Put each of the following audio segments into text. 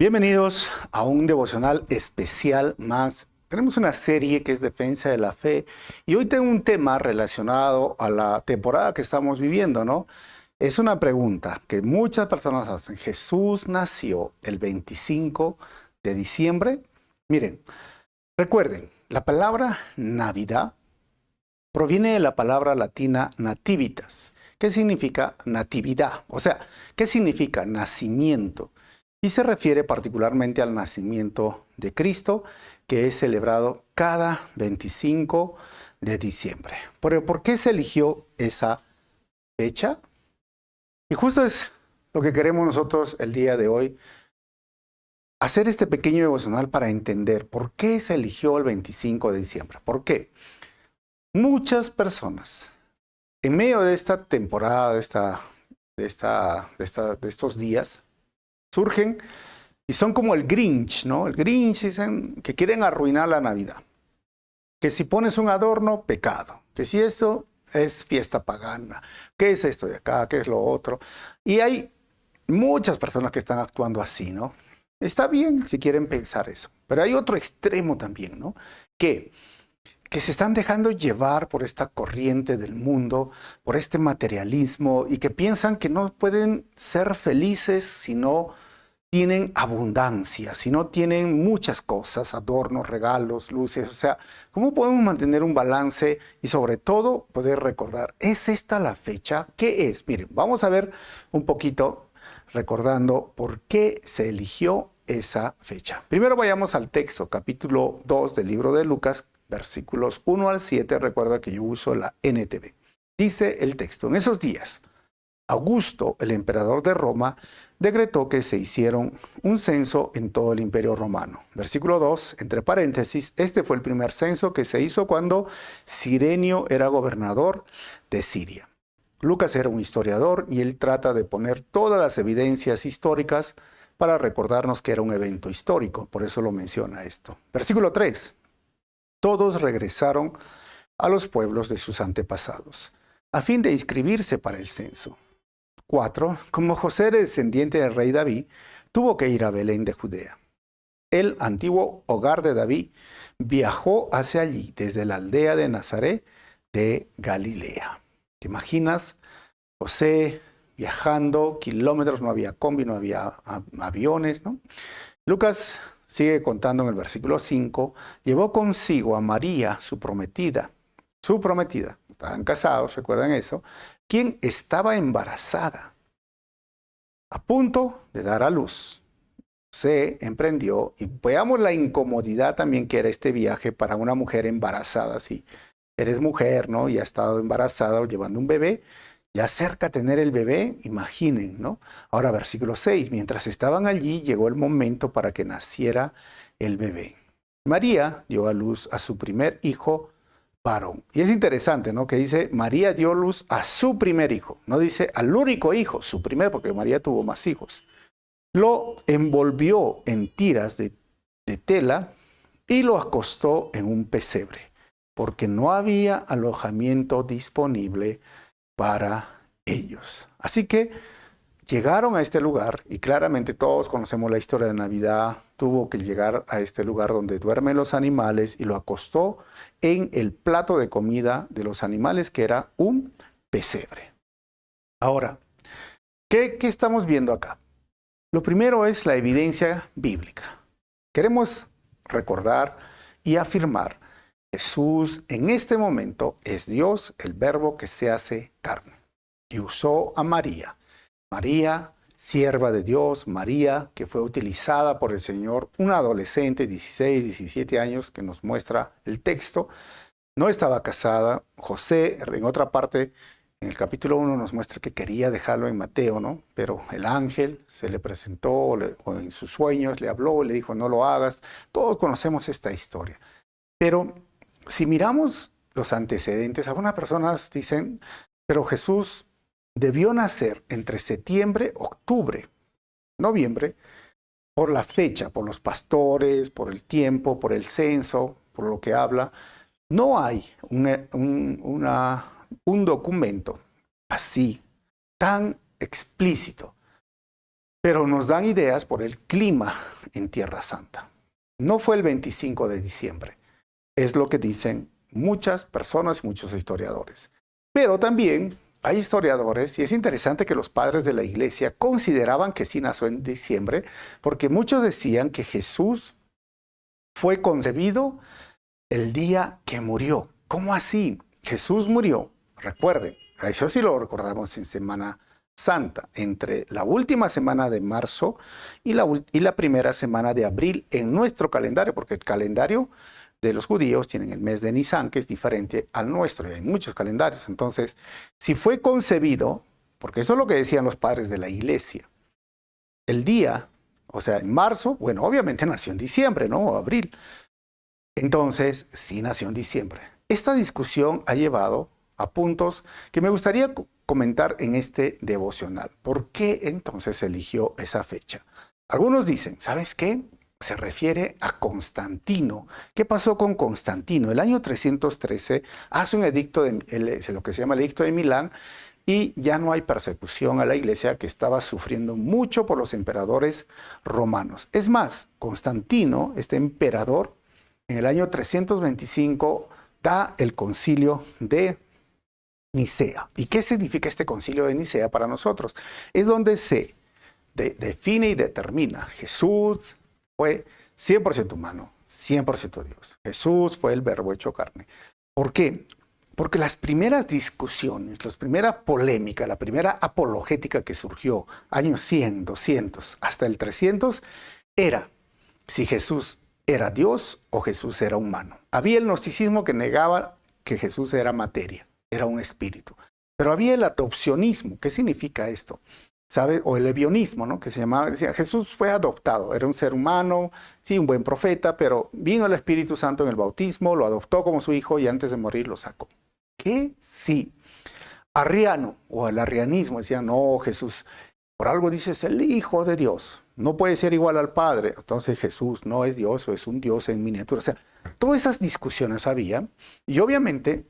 Bienvenidos a un devocional especial más. Tenemos una serie que es Defensa de la Fe y hoy tengo un tema relacionado a la temporada que estamos viviendo, ¿no? Es una pregunta que muchas personas hacen. ¿Jesús nació el 25 de diciembre? Miren, recuerden, la palabra Navidad proviene de la palabra latina nativitas, que significa natividad. O sea, ¿qué significa nacimiento? Y se refiere particularmente al nacimiento de Cristo, que es celebrado cada 25 de diciembre. Pero ¿por qué se eligió esa fecha? Y justo es lo que queremos nosotros el día de hoy, hacer este pequeño devocional para entender por qué se eligió el 25 de diciembre. ¿Por qué? Muchas personas, en medio de esta temporada, de estos días, surgen y son como el Grinch, ¿no? El Grinch dicen que quieren arruinar la Navidad. Que si pones un adorno, pecado. Que si esto es fiesta pagana. ¿Qué es esto de acá? ¿Qué es lo otro? Y hay muchas personas que están actuando así, ¿no? Está bien si quieren pensar eso. Pero hay otro extremo también, ¿no? Que se están dejando llevar por esta corriente del mundo, por este materialismo y que piensan que no pueden ser felices si no tienen abundancia, si no tienen muchas cosas, adornos, regalos, luces. O sea, ¿cómo podemos mantener un balance y sobre todo poder recordar? ¿Es esta la fecha? ¿Qué es? Miren, vamos a ver un poquito recordando por qué se eligió esa fecha. Primero vayamos al texto, capítulo 2 del libro de Lucas, versículos 1 al 7. Recuerda que yo uso la NTV. Dice el texto: en esos días, Augusto, el emperador de Roma, decretó que se hicieron un censo en todo el imperio romano. Versículo 2, entre paréntesis, este fue el primer censo que se hizo cuando Cirenio era gobernador de Siria. Lucas era un historiador y él trata de poner todas las evidencias históricas para recordarnos que era un evento histórico, por eso lo menciona esto. Versículo 3, todos regresaron a los pueblos de sus antepasados, a fin de inscribirse para el censo. 4. Como José era descendiente del rey David, tuvo que ir a Belén de Judea. El antiguo hogar de David viajó hacia allí desde la aldea de Nazaret de Galilea. ¿Te imaginas? José viajando kilómetros, no había combi, no había aviones, ¿no? Lucas sigue contando en el versículo 5, llevó consigo a María, su prometida, estaban casados, recuerdan eso, quien estaba embarazada, a punto de dar a luz. Se emprendió y veamos la incomodidad también que era este viaje para una mujer embarazada. Si eres mujer, ¿no? Y ha estado embarazada o llevando un bebé, ya cerca de tener el bebé, imaginen, ¿no? Ahora, versículo 6, mientras estaban allí, llegó el momento para que naciera el bebé. María dio a luz a su primer hijo varón. Y es interesante, ¿no? Que dice, María dio luz a su primer hijo. No dice al único hijo, su primer, porque María tuvo más hijos. Lo envolvió en tiras de tela y lo acostó en un pesebre, porque no había alojamiento disponible para ellos. Así que llegaron a este lugar y claramente todos conocemos la historia de Navidad. Tuvo que llegar a este lugar donde duermen los animales y lo acostó en el plato de comida de los animales, que era un pesebre. Ahora, ¿qué estamos viendo acá? Lo primero es la evidencia bíblica. Queremos recordar y afirmar: Jesús en este momento es Dios, el verbo que se hace carne, y usó a María. María, sierva de Dios, María, que fue utilizada por el Señor, una adolescente, 16, 17 años, que nos muestra el texto, no estaba casada. José, en otra parte, en el capítulo 1 nos muestra que quería dejarlo en Mateo, ¿no? Pero el ángel se le presentó, o en sus sueños le habló, le dijo, no lo hagas. Todos conocemos esta historia. Pero si miramos los antecedentes, algunas personas dicen, pero Jesús debió nacer entre septiembre, octubre, noviembre, por la fecha, por los pastores, por el tiempo, por el censo, por lo que habla. No hay un documento así, tan explícito, Pero nos dan ideas por el clima en Tierra Santa. No fue el 25 de diciembre. Es lo que dicen muchas personas y muchos historiadores. Pero también hay historiadores, y es interesante que los padres de la iglesia consideraban que sí nació en diciembre, porque muchos decían que Jesús fue concebido el día que murió. ¿Cómo así? Jesús murió, recuerden, eso sí lo recordamos en Semana Santa, entre la última semana de marzo y la primera semana de abril en nuestro calendario, porque el calendario de los judíos tienen el mes de Nisan, que es diferente al nuestro, y hay muchos calendarios. Entonces, si fue concebido, porque eso es lo que decían los padres de la iglesia, el día, o sea, en marzo, bueno, obviamente nació en diciembre, ¿no? O abril. Entonces, sí nació en diciembre. Esta discusión ha llevado a puntos que me gustaría comentar en este devocional. ¿Por qué entonces se eligió esa fecha? Algunos dicen, ¿sabes qué? Se refiere a Constantino. ¿Qué pasó con Constantino? El año 313 hace un edicto, lo que se llama el edicto de Milán, y ya no hay persecución a la iglesia, que estaba sufriendo mucho por los emperadores romanos. Es más, Constantino, este emperador, en el año 325 da el concilio de Nicea. ¿Y qué significa este concilio de Nicea para nosotros? Es donde se define y determina: Jesús fue 100% humano, 100% Dios. Jesús fue el verbo hecho carne. ¿Por qué? Porque las primeras discusiones, la primera polémica, la primera apologética que surgió, años 100, 200, hasta el 300, era si Jesús era Dios o Jesús era humano. Había el gnosticismo que negaba que Jesús era materia, era un espíritu. Pero había el adopcionismo. ¿Qué significa esto? ¿Sabe? O el ebionismo, ¿no? Que se llamaba, decía, Jesús fue adoptado, era un ser humano, sí, un buen profeta, pero vino el Espíritu Santo en el bautismo, lo adoptó como su hijo y antes de morir lo sacó. ¿Qué? Sí. Arriano, o el arrianismo, decía, no, Jesús, por algo dices el Hijo de Dios, no puede ser igual al Padre, entonces Jesús no es Dios o es un Dios en miniatura. O sea, todas esas discusiones había, y obviamente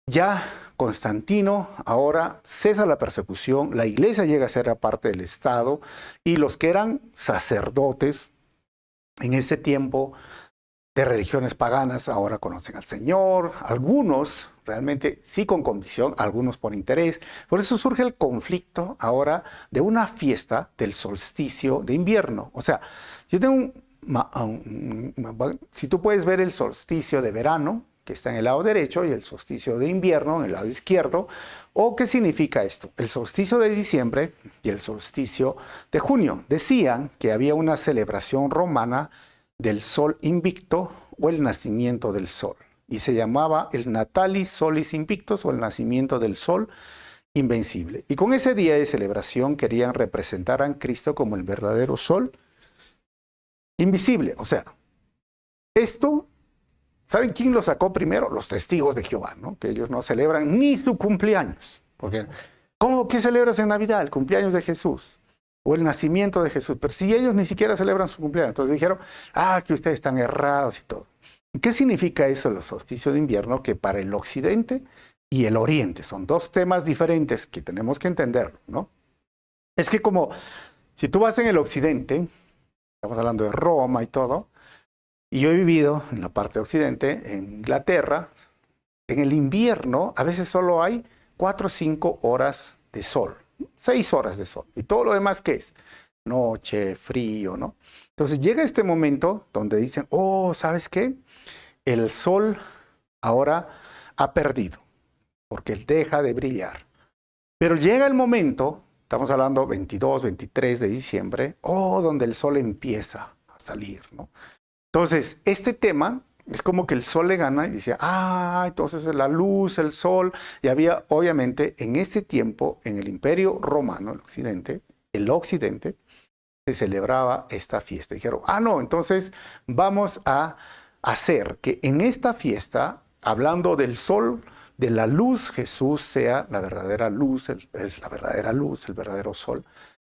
ya Constantino ahora cesa la persecución, la iglesia llega a ser parte del Estado, y los que eran sacerdotes en ese tiempo de religiones paganas ahora conocen al Señor, algunos realmente sí con convicción, algunos por interés. Por eso surge el conflicto ahora de una fiesta del solsticio de invierno. O sea, yo tengo si tú puedes ver el solsticio de verano, que está en el lado derecho, y el solsticio de invierno en el lado izquierdo. ¿O qué significa esto? El solsticio de diciembre y el solsticio de junio. Decían que había una celebración romana del sol invicto o el nacimiento del sol. Y se llamaba el Natalis Solis Invictus, o el nacimiento del sol invencible. Y con ese día de celebración querían representar a Cristo como el verdadero sol invisible. O sea, esto, ¿saben quién lo sacó primero? Los testigos de Jehová, ¿no? Que ellos no celebran ni su cumpleaños. Porque, ¿qué celebras en Navidad? El cumpleaños de Jesús o el nacimiento de Jesús. Pero si ellos ni siquiera celebran su cumpleaños, entonces dijeron, que ustedes están errados y todo. ¿Qué significa eso, el solsticio de invierno? Que para el occidente y el oriente son dos temas diferentes que tenemos que entender, ¿no? Es que como si tú vas en el occidente, estamos hablando de Roma y todo, y yo he vivido en la parte de occidente, en Inglaterra, en el invierno a veces solo hay 4 o 5 horas de sol, 6 horas de sol. ¿Y todo lo demás qué es? Noche, frío, ¿no? Entonces llega este momento donde dicen, ¿sabes qué? El sol ahora ha perdido, porque él deja de brillar. Pero llega el momento, estamos hablando 22, 23 de diciembre, donde el sol empieza a salir, ¿no? Entonces, este tema es como que el sol le gana y dice, entonces la luz, el sol, y había obviamente en ese tiempo, en el Imperio Romano, el occidente, se celebraba esta fiesta. Dijeron, no, entonces vamos a hacer que en esta fiesta, hablando del sol, de la luz, Jesús sea la verdadera luz, es la verdadera luz, el verdadero sol.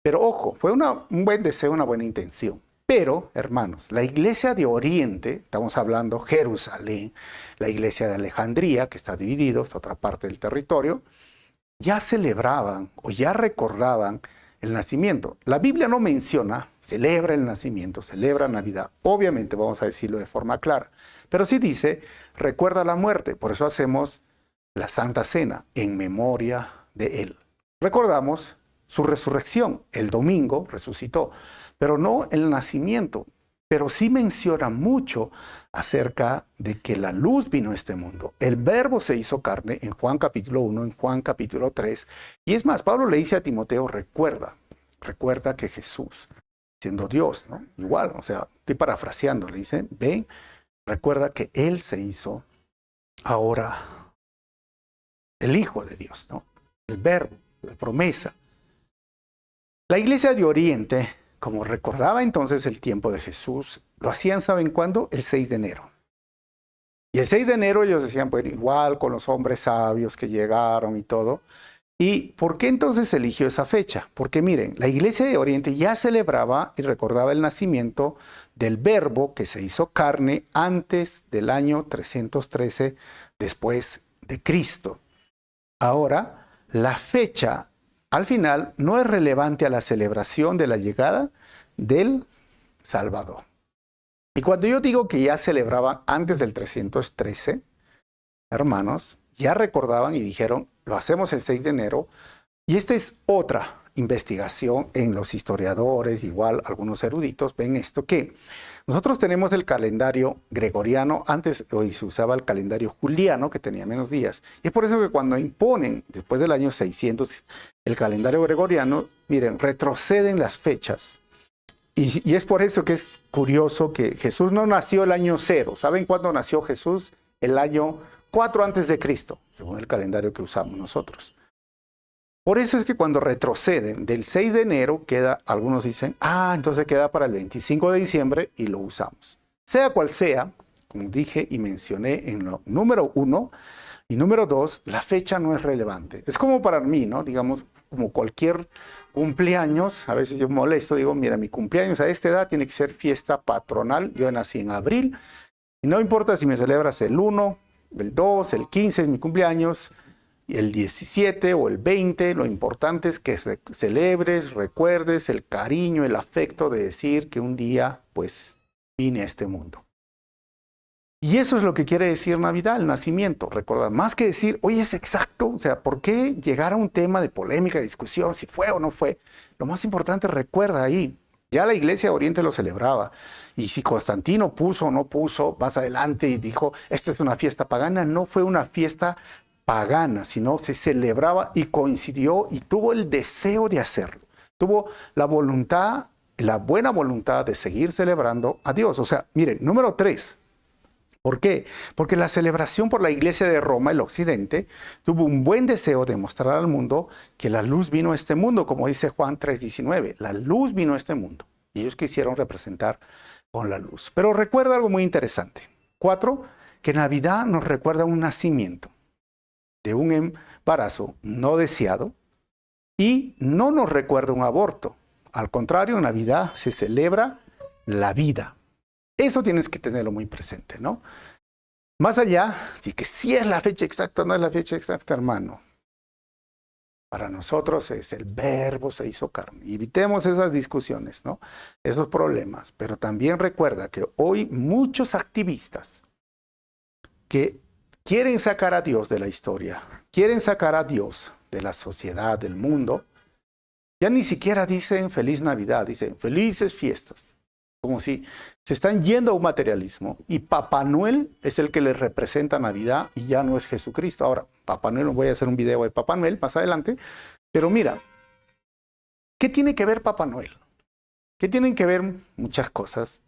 Pero ojo, fue un buen deseo, una buena intención. Pero, hermanos, la iglesia de Oriente, estamos hablando Jerusalén, la iglesia de Alejandría, que está dividido, es otra parte del territorio, ya celebraban o ya recordaban el nacimiento. La Biblia no menciona, celebra el nacimiento, celebra Navidad. Obviamente vamos a decirlo de forma clara. Pero sí dice, recuerda la muerte. Por eso hacemos la Santa Cena en memoria de Él. Recordamos su resurrección. El domingo resucitó, pero no el nacimiento. Pero sí menciona mucho acerca de que la luz vino a este mundo. El Verbo se hizo carne en Juan capítulo 1, en Juan capítulo 3. Y es más, Pablo le dice a Timoteo, recuerda que Jesús, siendo Dios, ¿no? Igual, o sea, estoy parafraseando, le dice, ven, recuerda que Él se hizo ahora el Hijo de Dios, ¿no? El Verbo, la promesa. La iglesia de Oriente, como recordaba entonces el tiempo de Jesús, lo hacían, ¿saben cuándo? El 6 de enero. Y el 6 de enero ellos decían, pues igual con los hombres sabios que llegaron y todo. ¿Y por qué entonces se eligió esa fecha? Porque miren, la iglesia de Oriente ya celebraba y recordaba el nacimiento del Verbo que se hizo carne antes del año 313 después de Cristo. Ahora, la fecha al final no es relevante a la celebración de la llegada del Salvador. Y cuando yo digo que ya celebraban antes del 313, hermanos, ya recordaban y dijeron, lo hacemos el 6 de enero. Y esta es otra investigación en los historiadores, igual algunos eruditos ven esto, que nosotros tenemos el calendario gregoriano, antes hoy se usaba el calendario juliano, que tenía menos días. Y es por eso que cuando imponen, después del año 600, el calendario gregoriano, miren, retroceden las fechas. Y es por eso que es curioso que Jesús no nació el año 0. ¿Saben cuándo nació Jesús? El año 4 antes de Cristo, según el calendario que usamos nosotros. Por eso es que cuando retroceden del 6 de enero, queda, algunos dicen, entonces queda para el 25 de diciembre y lo usamos. Sea cual sea, como dije y mencioné en lo número 1 y número 2, la fecha no es relevante. Es como para mí, ¿no? Digamos, como cualquier cumpleaños, a veces yo molesto, digo, mira, mi cumpleaños a esta edad tiene que ser fiesta patronal. Yo nací en abril y no importa si me celebras el 1, el 2, el 15 es mi cumpleaños, el 17 o el 20, lo importante es que celebres, recuerdes el cariño, el afecto de decir que un día, pues, vine a este mundo. Y eso es lo que quiere decir Navidad, el nacimiento. Recordar, más que decir, oye, es exacto, o sea, ¿por qué llegar a un tema de polémica, discusión, si fue o no fue? Lo más importante, recuerda ahí, ya la Iglesia de Oriente lo celebraba. Y si Constantino puso o no puso, más adelante y dijo, esta es una fiesta pagana, no fue una fiesta pagana, sino se celebraba y coincidió y tuvo el deseo de hacerlo. Tuvo la voluntad, la buena voluntad de seguir celebrando a Dios. O sea, miren, número 3. ¿Por qué? Porque la celebración por la Iglesia de Roma, el Occidente, tuvo un buen deseo de mostrar al mundo que la luz vino a este mundo, como dice Juan 3:19. La luz vino a este mundo. Y ellos quisieron representar con la luz. Pero recuerda algo muy interesante. 4, que Navidad nos recuerda un nacimiento de un embarazo no deseado y no nos recuerda un aborto. Al contrario, en Navidad se celebra la vida. Eso tienes que tenerlo muy presente, ¿no? Más allá, sí que si es la fecha exacta o no es la fecha exacta, hermano. Para nosotros es el Verbo se hizo carne. Evitemos esas discusiones, ¿no? Esos problemas. Pero también recuerda que hoy muchos activistas que quieren sacar a Dios de la historia, quieren sacar a Dios de la sociedad, del mundo, ya ni siquiera dicen feliz Navidad, dicen felices fiestas. Como si se están yendo a un materialismo y Papá Noel es el que les representa Navidad y ya no es Jesucristo. Ahora, Papá Noel, voy a hacer un video de Papá Noel más adelante, pero mira, ¿qué tiene que ver Papá Noel? ¿Qué tienen que ver muchas cosas?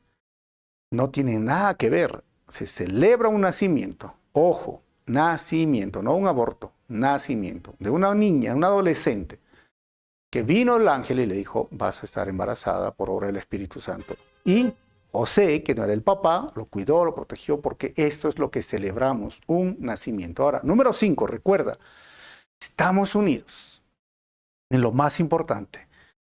No tienen nada que ver. Se celebra un nacimiento. Ojo, nacimiento, no un aborto, nacimiento de una niña, un adolescente, que vino el ángel y le dijo, vas a estar embarazada por obra del Espíritu Santo. Y José, que no era el papá, lo cuidó, lo protegió, porque esto es lo que celebramos, un nacimiento. Ahora, número 5, recuerda, estamos unidos en lo más importante.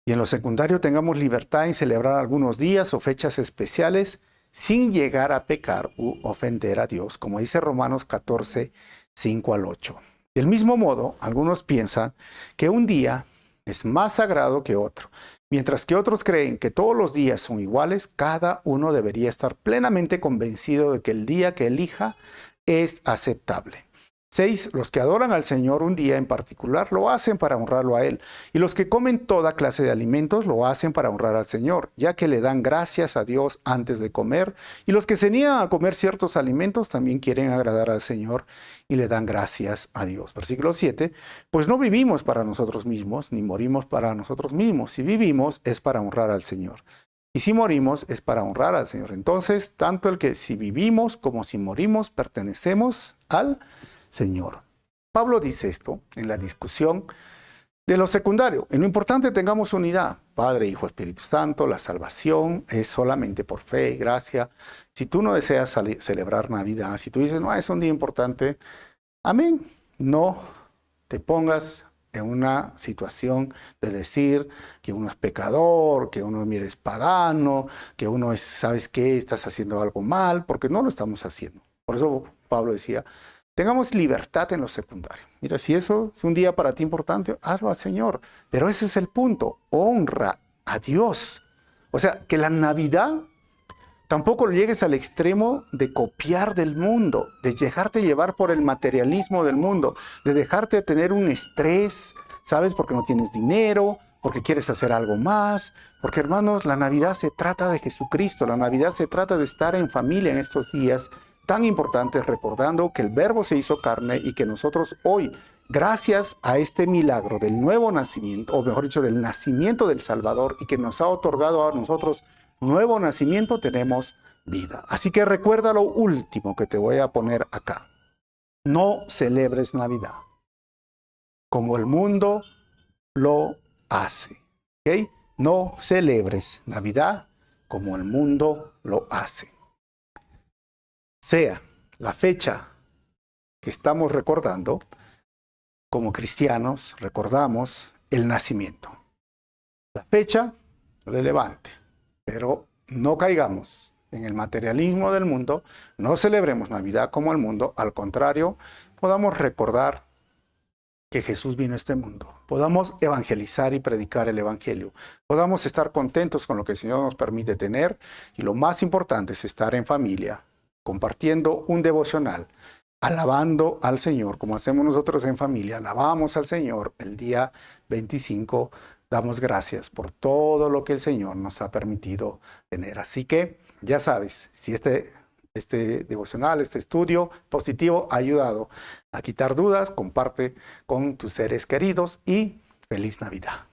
Y en lo secundario tengamos libertad en celebrar algunos días o fechas especiales sin llegar a pecar u ofender a Dios, como dice Romanos 14, 5 al 8. Del mismo modo, algunos piensan que un día es más sagrado que otro. Mientras que otros creen que todos los días son iguales, cada uno debería estar plenamente convencido de que el día que elija es aceptable. 6. Los que adoran al Señor un día en particular lo hacen para honrarlo a Él. Y los que comen toda clase de alimentos lo hacen para honrar al Señor, ya que le dan gracias a Dios antes de comer. Y los que se niegan a comer ciertos alimentos también quieren agradar al Señor y le dan gracias a Dios. Versículo 7. Pues no vivimos para nosotros mismos, ni morimos para nosotros mismos. Si vivimos es para honrar al Señor. Y si morimos es para honrar al Señor. Entonces, tanto el que si vivimos como si morimos pertenecemos al Señor. Pablo dice esto en la discusión de lo secundario. En lo importante tengamos unidad. Padre, Hijo, Espíritu Santo. La salvación es solamente por fe y gracia. Si tú no deseas celebrar Navidad, si tú dices, no, es un día importante, amén. No te pongas en una situación de decir que uno es pecador, que uno mire es pagano, que uno es, ¿sabes qué? Estás haciendo algo mal, porque no lo estamos haciendo. Por eso Pablo decía, tengamos libertad en lo secundario. Mira, si eso es un día para ti importante, hazlo al Señor. Pero ese es el punto, honra a Dios. O sea, que la Navidad tampoco llegues al extremo de copiar del mundo, de dejarte llevar por el materialismo del mundo, de dejarte tener un estrés, ¿sabes? Porque no tienes dinero, porque quieres hacer algo más. Porque, hermanos, la Navidad se trata de Jesucristo. La Navidad se trata de estar en familia en estos días tan importantes, recordando que el Verbo se hizo carne y que nosotros hoy, gracias a este milagro del nuevo nacimiento, o mejor dicho, del nacimiento del Salvador, y que nos ha otorgado a nosotros nuevo nacimiento, tenemos vida. Así que recuerda lo último que te voy a poner acá. No celebres Navidad como el mundo lo hace. ¿Ok? No celebres Navidad como el mundo lo hace. Sea la fecha que estamos recordando, como cristianos recordamos el nacimiento. La fecha relevante, pero no caigamos en el materialismo del mundo, no celebremos Navidad como el mundo, al contrario, podamos recordar que Jesús vino a este mundo, podamos evangelizar y predicar el evangelio, podamos estar contentos con lo que el Señor nos permite tener, y lo más importante es estar en familia, compartiendo un devocional, alabando al Señor, como hacemos nosotros en familia. Alabamos al Señor el día 25, damos gracias por todo lo que el Señor nos ha permitido tener. Así que, ya sabes, si este devocional, este estudio positivo ha ayudado a quitar dudas, comparte con tus seres queridos y feliz Navidad.